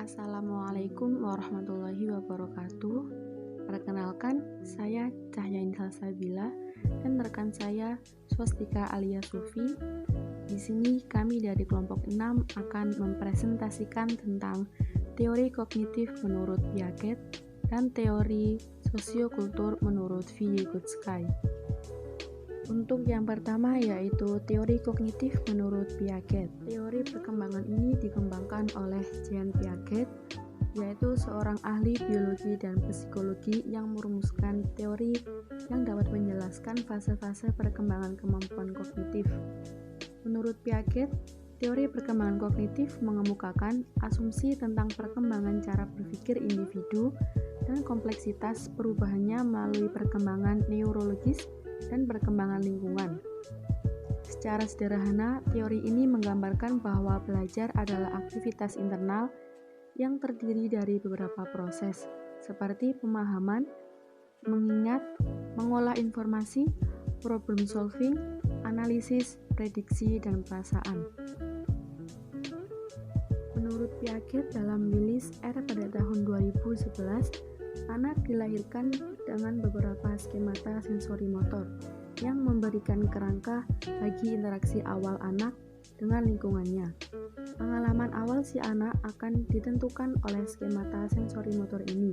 Assalamualaikum warahmatullahi wabarakatuh. Perkenalkan, saya Cahyain Salsabila dan rekan saya Swastika Alia Sufi. Di sini kami dari kelompok 6 akan mempresentasikan tentang teori kognitif menurut Piaget dan teori sosiokultur menurut Vygotsky. Untuk yang pertama yaitu teori kognitif menurut Piaget. Teori perkembangan ini dikembangkan oleh Jean Piaget, yaitu seorang ahli biologi dan psikologi yang merumuskan teori yang dapat menjelaskan fase-fase perkembangan kemampuan kognitif. Menurut Piaget, teori perkembangan kognitif mengemukakan asumsi tentang perkembangan cara berpikir individu dan kompleksitas perubahannya melalui perkembangan neurologis dan perkembangan lingkungan. Secara sederhana, teori ini menggambarkan bahwa belajar adalah aktivitas internal yang terdiri dari beberapa proses, seperti pemahaman, mengingat, mengolah informasi, problem solving, analisis, prediksi, dan perasaan. Menurut Piaget dalam Willis R. pada tahun 2011, anak dilahirkan dengan beberapa skemata sensori motor yang memberikan kerangka bagi interaksi awal anak dengan lingkungannya. Pengalaman awal si anak akan ditentukan oleh skemata sensori motor ini.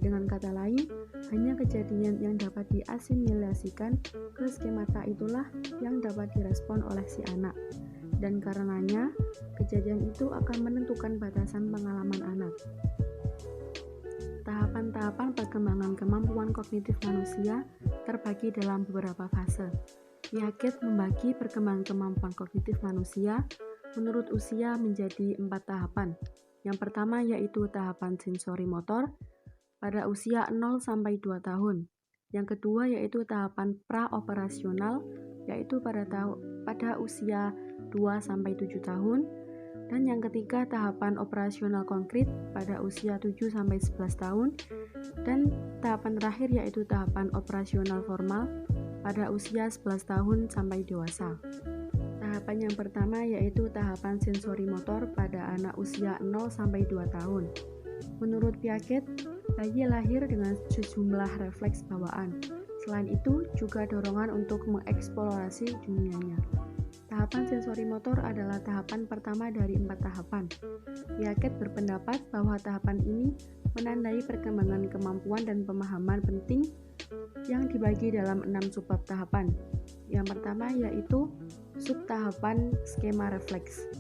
Dengan kata lain, hanya kejadian yang dapat diasimilasikan ke skemata itulah yang dapat direspon oleh si anak. Dan karenanya, kejadian itu akan menentukan batasan pengalaman anak. Tahapan-tahapan perkembangan kemampuan kognitif manusia terbagi dalam beberapa fase. Piaget membagi perkembangan kemampuan kognitif manusia menurut usia menjadi 4 tahapan. Yang pertama yaitu tahapan sensori motor pada usia 0-2 tahun. Yang kedua yaitu tahapan praoperasional yaitu pada usia 2-7 tahun. Dan yang ketiga tahap operasional konkret pada usia 7-11 tahun. Dan tahapan terakhir yaitu tahapan operasional formal pada usia 11 tahun sampai dewasa. Tahapan yang pertama yaitu tahapan sensori motor pada anak usia 0-2 tahun. Menurut Piaget, bayi lahir dengan sejumlah refleks bawaan. Selain itu, juga dorongan untuk mengeksplorasi dunianya. Tahapan sensori motor adalah tahapan pertama dari 4 tahapan. Piaget berpendapat bahwa tahapan ini menandai perkembangan kemampuan dan pemahaman penting yang dibagi dalam 6 subbab tahapan. Yang pertama yaitu subtahapan skema refleks,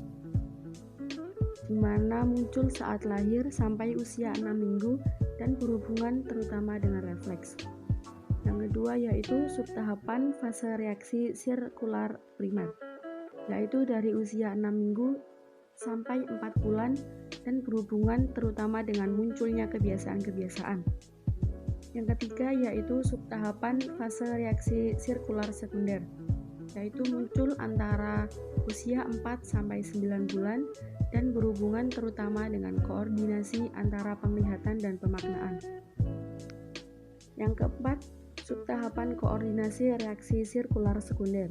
di mana muncul saat lahir sampai usia 6 minggu dan berhubungan terutama dengan refleks. Yang kedua yaitu subtahapan fase reaksi sirkular primer, yaitu dari usia 6 minggu sampai 4 bulan dan berhubungan terutama dengan munculnya kebiasaan-kebiasaan. Yang ketiga yaitu subtahapan fase reaksi sirkular sekunder, yaitu muncul antara usia 4-9 bulan dan berhubungan terutama dengan koordinasi antara penglihatan dan pemaknaan. Yang keempat, subtahapan koordinasi reaksi sirkular sekunder,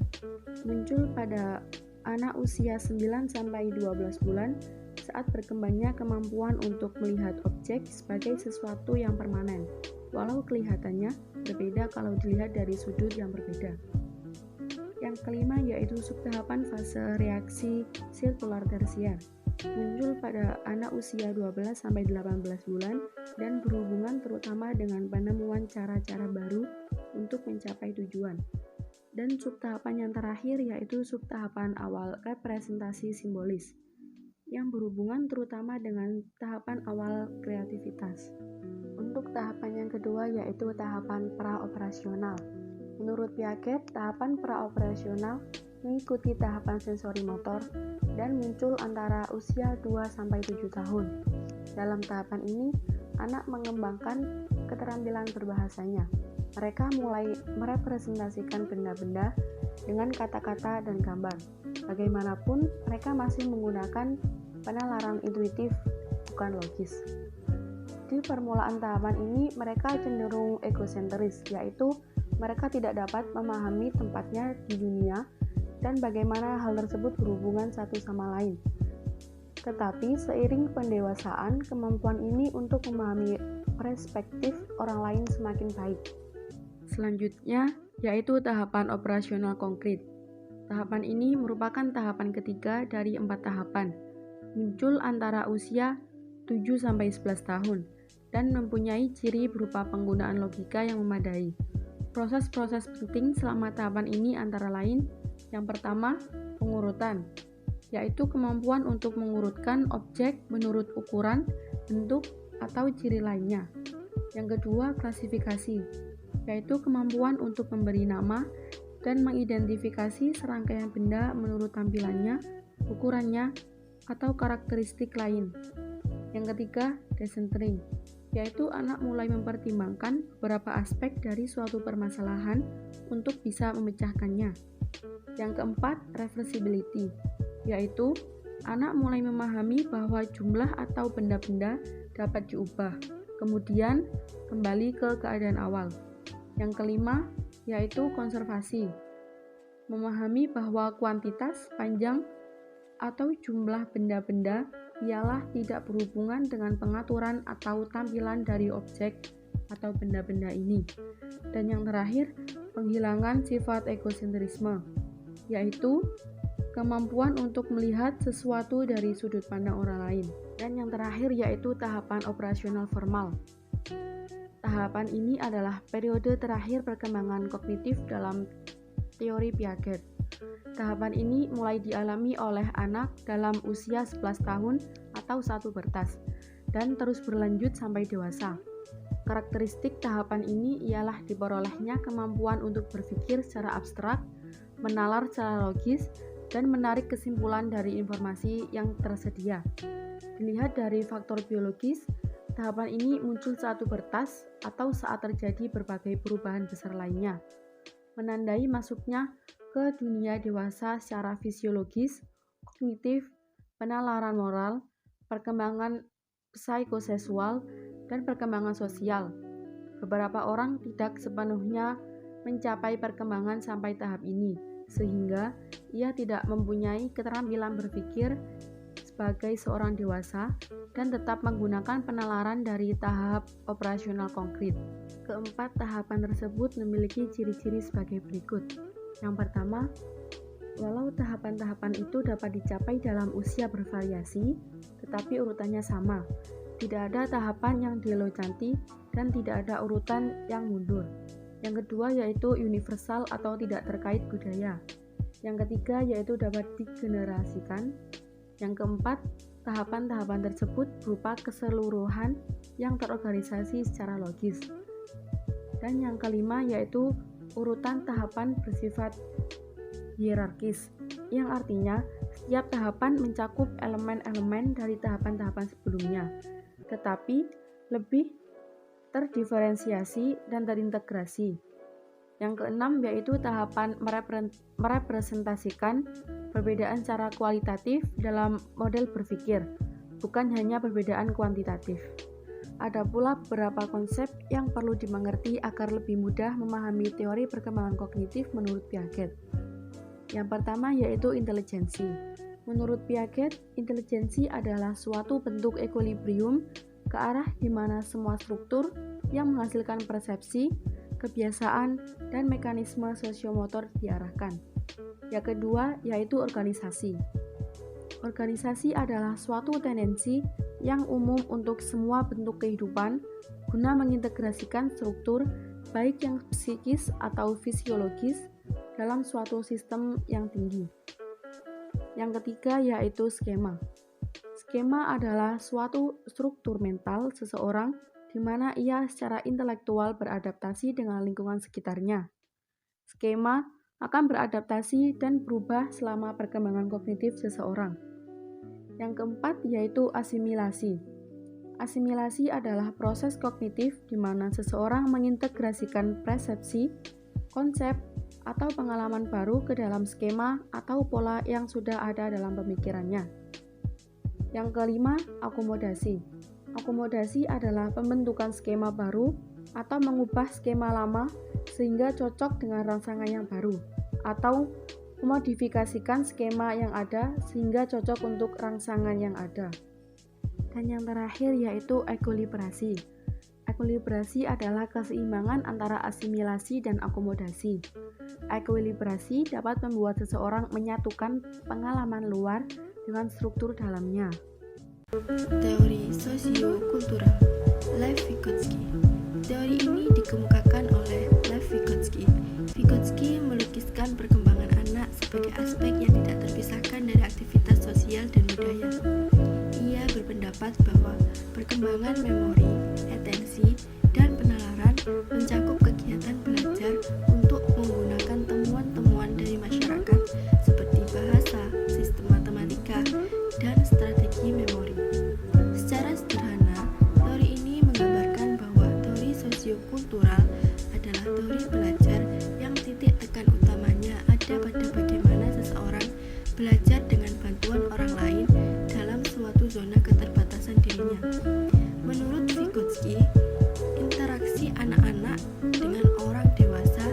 muncul pada anak usia 9-12 bulan saat berkembangnya kemampuan untuk melihat objek sebagai sesuatu yang permanen, walau kelihatannya berbeda kalau dilihat dari sudut yang berbeda. Yang kelima yaitu subtahapan fase reaksi sirkular tersier, muncul pada anak usia 12-18 bulan dan berhubungan terutama dengan penemuan cara-cara baru untuk mencapai tujuan. Dan subtahapan yang terakhir yaitu subtahapan awal representasi simbolis, yang berhubungan terutama dengan tahapan awal kreativitas. Untuk tahapan yang kedua yaitu tahapan praoperasional. Menurut Piaget, tahapan praoperasional mengikuti tahapan sensori motor dan muncul antara usia 2-7 tahun. Dalam tahapan ini, anak mengembangkan keterampilan berbahasanya. Mereka mulai merepresentasikan benda-benda dengan kata-kata dan gambar. Bagaimanapun, mereka masih menggunakan penalaran intuitif, bukan logis. Di permulaan tahapan ini, mereka cenderung egosentris, yaitu mereka tidak dapat memahami tempatnya di dunia dan bagaimana hal tersebut berhubungan satu sama lain. Tetapi seiring pendewasaan, kemampuan ini untuk memahami perspektif orang lain semakin baik. Selanjutnya, yaitu tahapan operasional konkret. Tahapan ini merupakan tahapan ketiga dari 4 tahapan, muncul antara usia 7-11 tahun, dan mempunyai ciri berupa penggunaan logika yang memadai. Proses-proses penting selama tahapan ini antara lain, yang pertama, pengurutan, yaitu kemampuan untuk mengurutkan objek menurut ukuran, bentuk, atau ciri lainnya. Yang kedua, klasifikasi, yaitu kemampuan untuk memberi nama dan mengidentifikasi serangkaian benda menurut tampilannya, ukurannya, atau karakteristik lain. Yang ketiga, decentering, yaitu anak mulai mempertimbangkan beberapa aspek dari suatu permasalahan untuk bisa memecahkannya. Yang keempat, reversibility, yaitu anak mulai memahami bahwa jumlah atau benda-benda dapat diubah, kemudian kembali ke keadaan awal. Yang kelima, yaitu konservasi, memahami bahwa kuantitas, panjang, atau jumlah benda-benda ialah tidak berhubungan dengan pengaturan atau tampilan dari objek atau benda-benda ini. Dan yang terakhir, penghilangan sifat egosentrisme, yaitu kemampuan untuk melihat sesuatu dari sudut pandang orang lain. Dan yang terakhir yaitu tahapan operasional formal. Tahapan ini adalah periode terakhir perkembangan kognitif dalam teori Piaget. Tahapan ini mulai dialami oleh anak dalam usia 11 tahun atau 1 bertas, dan terus berlanjut sampai dewasa. Karakteristik tahapan ini ialah diperolehnya kemampuan untuk berpikir secara abstrak, menalar secara logis, dan menarik kesimpulan dari informasi yang tersedia. Dilihat dari faktor biologis, tahapan ini muncul saat bertas atau saat terjadi berbagai perubahan besar lainnya, menandai masuknya ke dunia dewasa secara fisiologis, kognitif, penalaran moral, perkembangan psikoseksual, dan perkembangan sosial. Beberapa orang tidak sepenuhnya mencapai perkembangan sampai tahap ini, sehingga ia tidak mempunyai keterampilan berpikir sebagai seorang dewasa dan tetap menggunakan penalaran dari tahap operasional konkret. Keempat tahapan tersebut memiliki ciri-ciri sebagai berikut. Yang pertama, walau tahapan-tahapan itu dapat dicapai dalam usia bervariasi, tetapi urutannya sama. Tidak ada tahapan yang diloncanti dan tidak ada urutan yang mundur. Yang kedua yaitu universal atau tidak terkait budaya. Yang ketiga yaitu dapat digenerasikan. Yang keempat, tahapan-tahapan tersebut berupa keseluruhan yang terorganisasi secara logis. Dan yang kelima yaitu urutan tahapan bersifat hierarkis, yang artinya setiap tahapan mencakup elemen-elemen dari tahapan-tahapan sebelumnya, tetapi lebih terdiferensiasi dan terintegrasi. Yang keenam yaitu tahapan merepresentasikan perbedaan secara kualitatif dalam model berpikir, bukan hanya perbedaan kuantitatif. Ada pula beberapa konsep yang perlu dimengerti agar lebih mudah memahami teori perkembangan kognitif menurut Piaget. Yang pertama yaitu intelijensi. Menurut Piaget, intelijensi adalah suatu bentuk equilibrium ke arah di mana semua struktur yang menghasilkan persepsi, kebiasaan, dan mekanisme sosiomotor diarahkan. Yang kedua yaitu organisasi. Organisasi adalah suatu tendensi yang umum untuk semua bentuk kehidupan guna mengintegrasikan struktur baik yang psikis atau fisiologis dalam suatu sistem yang tinggi. Yang ketiga yaitu skema. Skema adalah suatu struktur mental seseorang di mana ia secara intelektual beradaptasi dengan lingkungan sekitarnya. Skema akan beradaptasi dan berubah selama perkembangan kognitif seseorang. Yang keempat yaitu asimilasi. Asimilasi adalah proses kognitif di mana seseorang mengintegrasikan persepsi, konsep, atau pengalaman baru ke dalam skema atau pola yang sudah ada dalam pemikirannya. Yang kelima, akomodasi. Akomodasi adalah pembentukan skema baru atau mengubah skema lama sehingga cocok dengan rangsangan yang baru, atau memodifikasikan skema yang ada sehingga cocok untuk rangsangan yang ada. Dan yang terakhir yaitu ekuilibrasi. Ekuilibrasi adalah keseimbangan antara asimilasi dan akomodasi. Ekuilibrasi dapat membuat seseorang menyatukan pengalaman luar dengan struktur dalamnya. Teori sosiokultural Lev Vygotsky. Teori ini dikemukakan oleh Lev Vygotsky. Vygotsky melukiskan perkembangan anak sebagai aspek yang tidak terpisahkan dari aktivitas sosial dan budaya. Ia berpendapat bahwa perkembangan memori, atensi, dan penalaran mencakup kegiatan belajar untuk menggunakan temuan-temuan dari masyarakat seperti bahasa, sistem matematika, dan strategi memori. Secara sederhana, teori ini menggambarkan bahwa teori sosiokultural adalah teori belajar yang titik tekan utamanya ada pada bagaimana seseorang belajar dengan bantuan orang lain dalam suatu zona keterbatasan dirinya. Menurut Vygotsky, interaksi anak-anak dengan orang dewasa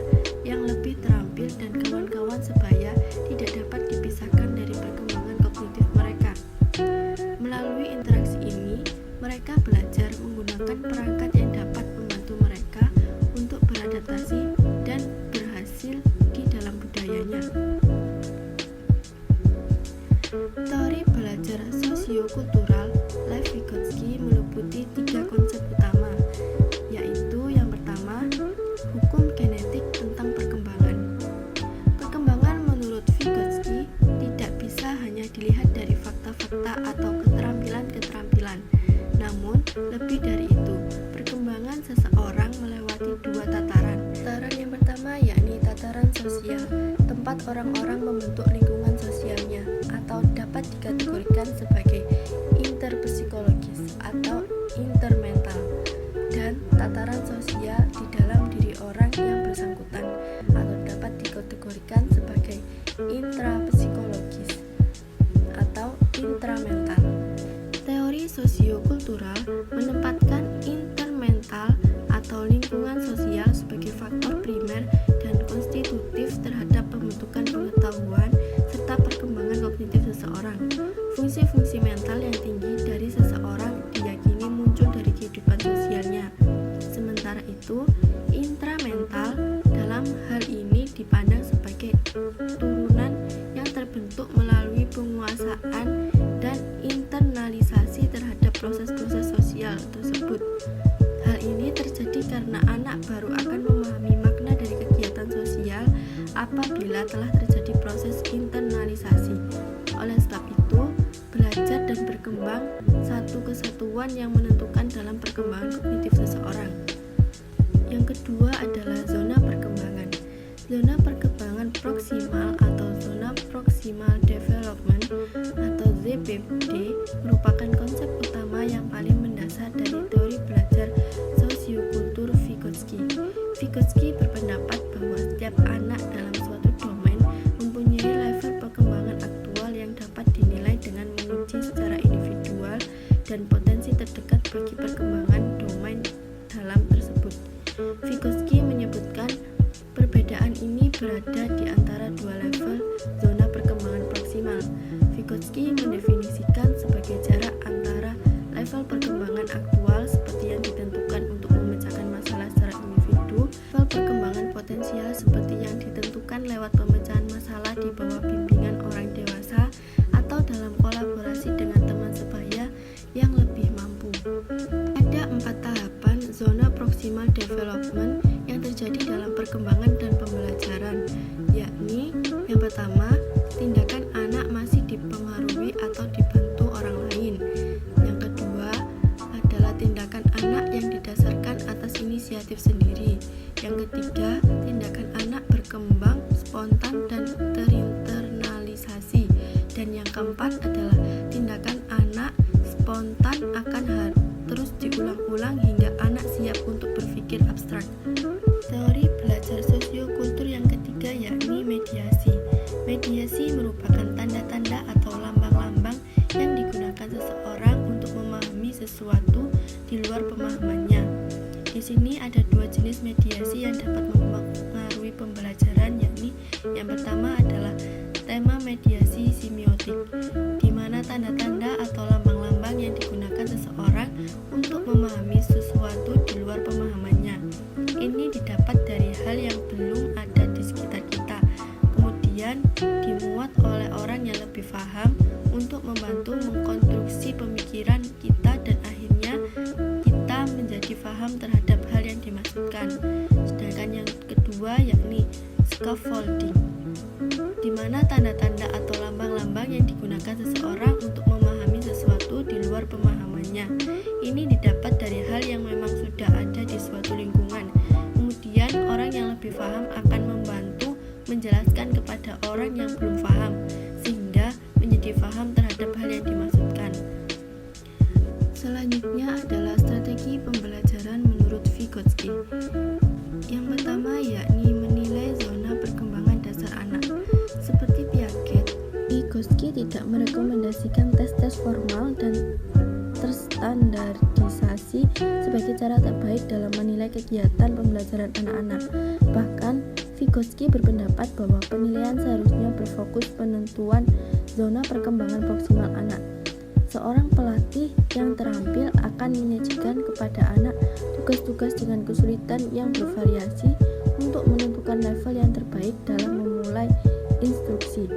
yang lebih terampil dan kawan-kawan sebaya tidak dapat dipisahkan dari perkembangan kognitif mereka. Melalui interaksi ini, mereka belajar menggunakan perangkat yang dapat membantu mereka untuk beradaptasi dan berhasil di dalam budayanya. Teori belajar sosiokultural Lev Vygotsky meliputi 3 konsep utama, yaitu yang pertama, hukum genetik tentang perkembangan. Perkembangan menurut Vygotsky tidak bisa hanya dilihat dari fakta-fakta atau keterampilan-keterampilan, namun lebih dari itu, perkembangan seseorang melewati 2 tataran. Tataran yang pertama yakni tataran sosial, tempat orang-orang membentuk lingkungan sosialnya, atau dapat dikategorikan sebagai interpsikologis atau intermental, dan tataran sosial di dalam diri orang yang bersangkutan, atau dapat dikategorikan sebagai intrapsikologis atau intramental. Teori sosiokultural menempatkan intermental atau lingkungan sosial sebagai faktor primer dan konstitutif terhadap pembentukan pengetahuan serta perkembangan kognitif seseorang. Fungsi-fungsi mental yang tinggi dari seseorang diyakini muncul dari kehidupan sosialnya. Sementara itu, intramental dalam hal ini dipandang sebagai turunan yang terbentuk melalui penguasaan dan internalisasi terhadap proses-proses sosial tersebut. Hal ini terjadi karena anak baru akan memahami makna dari kegiatan sosial apabila telah terjadi proses internalisasi. Oleh sebab itu, belajar dan berkembang satu kesatuan yang menentukan dalam perkembangan kognitif seseorang. Yang kedua adalah zona perkembangan. Zona perkembangan proksimal atau zona proximal development atau ZPD merupakan konsep utama yang paling mendasar dari teori belajar sosiokultur Vygotsky. Vygotsky berpendapat bahwa setiap anak dalam suatu domain mempunyai level perkembangan aktual yang dapat dinilai dengan menguji secara individual dan potensi terdekat bagi perkembangan domain dalam tersebut. Vygotsky menyebutkan perbedaan ini berada di antara 2 level zona perkembangan proksimal. Vygotsky mendefinisikan sebagai jarak antara level perkembangan aktual seperti yang ditentukan untuk memecahkan masalah secara individu, level perkembangan potensial seperti yang ditentukan lewat pemecahan masalah di bawah bimbingan orang dewasa atau dalam kolaborasi dengan teman sebaya yang lebih mampu. Ada 4 tahapan zona proximal development yang terjadi dalam perkembangan dan pembelajaran, yakni yang pertama, tindakan anak masih dipengaruhi atau dibantu orang lain. Yang kedua adalah tindakan anak yang didasarkan atas inisiatif sendiri. Yang ketiga, tindakan anak berkembang spontan dan terinternalisasi. Dan yang keempat adalah tindakan anak spontan akan terus diulang-ulang hingga anak siap untuk berpikir abstrak. Teori belajar sosiokultur yang ketiga yakni mediasi. Mediasi merupakan tanda-tanda atau lambang-lambang yang digunakan seseorang untuk memahami sesuatu di luar pemahamannya. Di sini ada 2 jenis mediasi yang dapat mempengaruhi pembelajaran, yakni yang pertama adalah mediasi semiotik, di mana tanda-tanda atau lambang-lambang yang digunakan seseorang untuk memahami sesuatu di luar pemahamannya. Ini didapat dari hal yang belum ada di sekitar kita, kemudian dimuat oleh orang yang lebih paham untuk membantu mengkonstruksi pemikiran kita dan akhirnya kita menjadi paham terhadap hal yang dimaksudkan. Sedangkan yang kedua yakni scaffolding, di mana tanda-tanda atau lambang-lambang yang digunakan seseorang untuk memahami sesuatu di luar pemahamannya. Ini didapat dari hal yang memang sudah ada di suatu lingkungan. Kemudian orang yang lebih paham akan membantu menjelaskan kepada orang yang belum paham, sehingga menjadi paham terhadap hal yang dimaksudkan. Selanjutnya adalah strategi pembelajaran menurut Vygotsky. Yang pertama yakni menilai zona perkembangan dasar anak. Seperti Piaget, Vygotsky tidak merekomendasikan tes-tes formal dan terstandardisasi sebagai cara terbaik dalam menilai kegiatan pembelajaran anak-anak. Bahkan, Vygotsky berpendapat bahwa penilaian seharusnya berfokus penentuan zona perkembangan proksimal anak. Seorang pelatih yang terampil akan menyajikan kepada anak tugas-tugas dengan kesulitan yang bervariasi untuk menentukan level yang terbaik dalam memulai instruksi.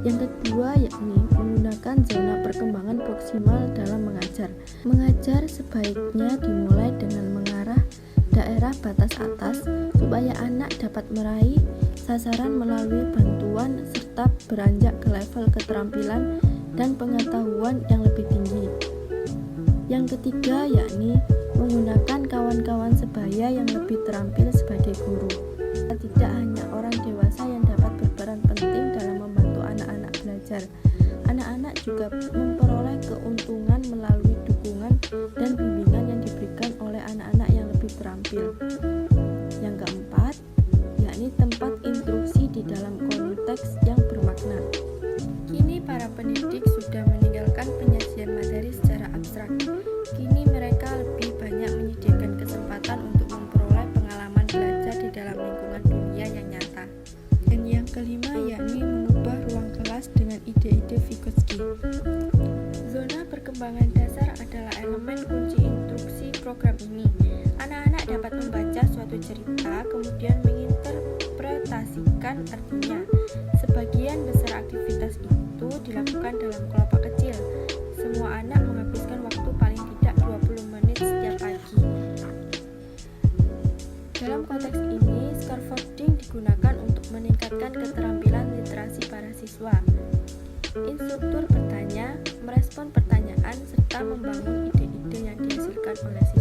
Yang kedua yakni menggunakan zona perkembangan proksimal dalam mengajar. Mengajar sebaiknya dimulai dengan mengarah daerah batas atas supaya anak dapat meraih sasaran melalui bantuan serta beranjak ke level keterampilan dan pengetahuan yang lebih tinggi. Yang ketiga yakni menggunakan kawan-kawan sebaya yang lebih terampil sebagai guru. Tidak hanya orang dewasa yang dapat berperan penting dalam membantu anak-anak belajar. Anak-anak juga memperoleh keuntungan melalui dukungan dan bimbingan yang diberikan oleh anak-anak yang lebih terampil. Yang keempat, yakni tempat instruksi di dalam konteks yang bermakna. Kini para pendidik sudah meninggalkan penyajian materi secara abstrak. Kini mereka lebih banyak menyediakan kesempatan untuk memperoleh pengalaman belajar di dalam lingkungan dunia yang nyata. Dan yang kelima yakni mengubah ruang kelas dengan ide-ide Vygotsky. Zona perkembangan dasar adalah elemen kunci instruksi program ini. Anak-anak dapat membaca suatu cerita, kemudian menginterpretasikan artinya. Sebagian besar aktivitas itu dilakukan dalam kelompok kecil. Semua anak menghabiskan waktu paling tidak 20 menit setiap pagi. Dalam konteks ini, scaffolding digunakan untuk meningkatkan keterampilan literasi para siswa. Instruktur bertanya, merespon pertanyaan, serta membangun ide-ide yang dihasilkan oleh siswa.